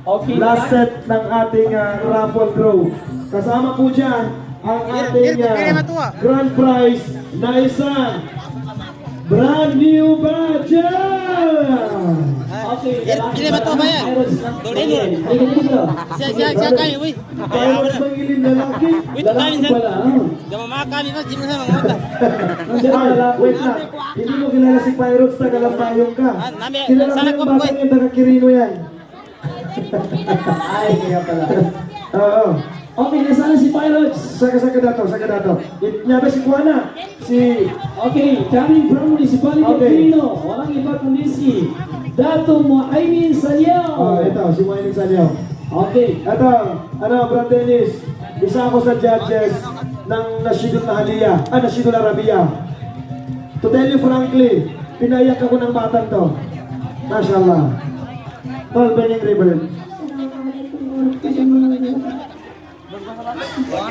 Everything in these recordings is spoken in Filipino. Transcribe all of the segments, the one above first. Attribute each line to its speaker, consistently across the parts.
Speaker 1: Okay.
Speaker 2: Last set ng ating raffle draw. Kasama po dyan ang ating grand prize na isang brand new budget!
Speaker 1: Okay.
Speaker 3: Gili ba to ba yan? Dolin mo. Siya kami, uy.
Speaker 2: Pirates ng ilim lalaki.
Speaker 1: Lalaki pala.
Speaker 3: Gamama kami ba? Jim na mga mata.
Speaker 2: Wait na. Hindi mo kilala si Pirates, tagalampayong ka.
Speaker 3: Nami,
Speaker 2: Kilala mo
Speaker 3: sana
Speaker 2: yung
Speaker 3: ko
Speaker 2: batang
Speaker 3: boy.
Speaker 2: yung taga-Quirino yan.
Speaker 1: Ay, kaya pala.
Speaker 2: Oo.
Speaker 1: Okay, nasaan si Pirates?
Speaker 2: Saka dato. Nyabe si Kuana. Si...
Speaker 1: Okay, coming from Municipality of
Speaker 2: Okay.
Speaker 1: Quirino. Walang iba kundi si Dato Muaymin Salyaw.
Speaker 2: Ito, si Moining Salyaw.
Speaker 1: Okay.
Speaker 2: Ito, Brad Dennis. Isa ako sa judges ng Nasyidul Mahalia. Nasyidul Arabia. To tell you frankly, pinayak ako ng batang to. Mashallah. Tol, Benyang River.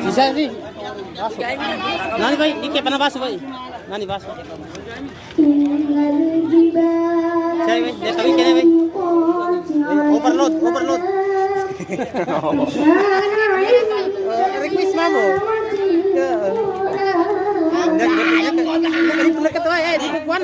Speaker 3: Sisa ni. Nani ba? Ike panabaso ba? Nani baso? Say ba? Dito kami kene ba? Overload. Request mamo. Nak katawa di ko kuan.